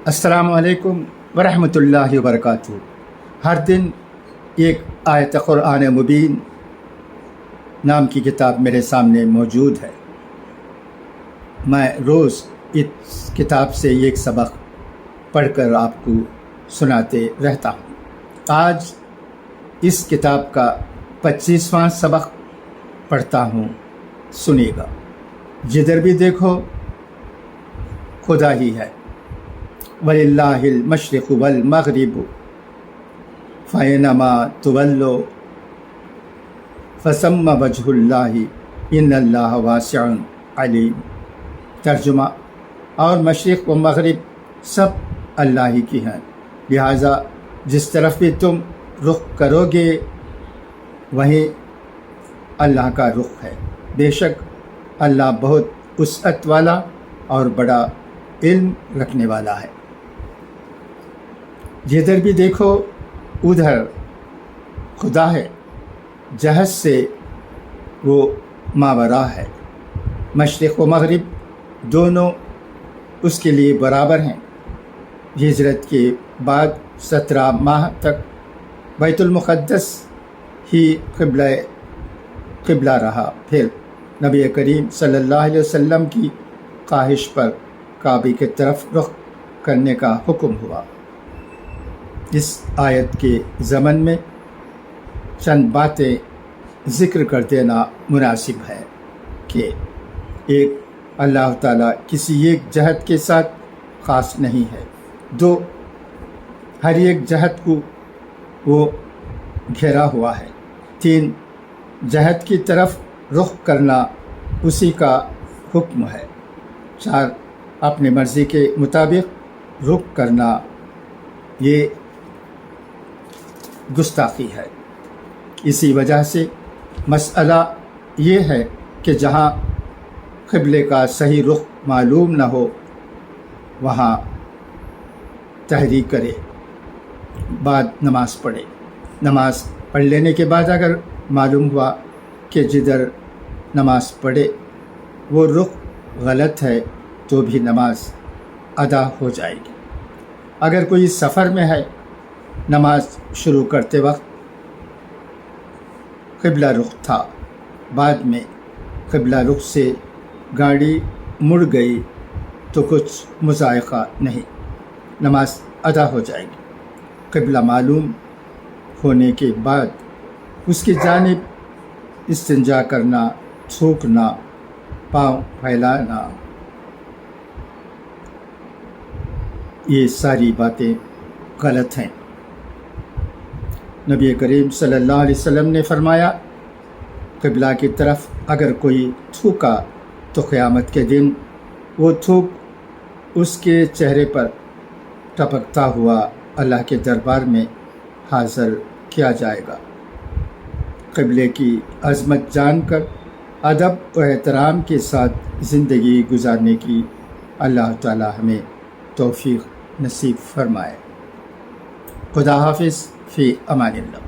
السلام علیکم ورحمۃ اللہ وبرکاتہ۔ ہر دن ایک آیت قرآن مبین نام کی کتاب میرے سامنے موجود ہے۔ میں روز اس کتاب سے ایک سبق پڑھ کر آپ کو سناتے رہتا ہوں۔ آج اس کتاب کا 25واں سبق پڑھتا ہوں، سنیے گا۔ جدھر بھی دیکھو خدا ہی ہے۔ وَلِلَّهِ الْمَشْرِقُ وَالْمَغْرِبُ فَأَيْنَمَا تُوَلُّوا فَثَمَّ وَجْهُ اللَّهِ إِنَّ اللَّهَ وَاسِعٌ عَلِيمٌ۔ ترجمہ: اور مشرق و مغرب سب اللہ ہی کی ہیں، لہٰذا جس طرف بھی تم رخ کرو گے وہیں اللہ کا رخ ہے۔ بے شک اللہ بہت وسعت والا اور بڑا علم رکھنے والا ہے۔ جدھر بھی دیکھو ادھر خدا ہے، جہت سے وہ ماورا ہے۔ مشرق و مغرب دونوں اس کے لیے برابر ہیں۔ ہجرت کے بعد 17 ماہ تک بیت المقدس ہی قبلہ رہا، پھر نبی کریم صلی اللہ علیہ وسلم کی خواہش پر کعبے کی طرف رخ کرنے کا حکم ہوا۔ اس آیت کے ضمن میں چند باتیں ذکر کر دینا مناسب ہے کہ ایک، اللہ تعالیٰ کسی ایک جہت کے ساتھ خاص نہیں ہے۔ 2، ہر ایک جہت کو وہ گھیرا ہوا ہے۔ 3، جہت کی طرف رخ کرنا اسی کا حکم ہے۔ 4، اپنی مرضی کے مطابق رخ کرنا یہ گستاخی ہے۔ اسی وجہ سے مسئلہ یہ ہے کہ جہاں قبلے کا صحیح رخ معلوم نہ ہو وہاں تحریک کرے، بعد نماز پڑھے۔ نماز پڑھ لینے کے بعد اگر معلوم ہوا کہ جدھر نماز پڑھے وہ رخ غلط ہے تو بھی نماز ادا ہو جائے گی۔ اگر کوئی سفر میں ہے، نماز شروع کرتے وقت قبلہ رخ تھا، بعد میں قبلہ رخ سے گاڑی مڑ گئی تو کچھ مضائقہ نہیں، نماز ادا ہو جائے گی۔ قبلہ معلوم ہونے کے بعد اس کی جانب استنجا کرنا، تھوکنا، پاؤں پھیلانا، یہ ساری باتیں غلط ہیں۔ نبی کریم صلی اللہ علیہ وسلم نے فرمایا، قبلہ کی طرف اگر کوئی تھوکا تو قیامت کے دن وہ تھوک اس کے چہرے پر ٹپکتا ہوا اللہ کے دربار میں حاضر کیا جائے گا۔ قبلے کی عظمت جان کر ادب و احترام کے ساتھ زندگی گزارنے کی اللہ تعالی ہمیں توفیق نصیب فرمائے۔ خدا حافظ، فی امان اللہ۔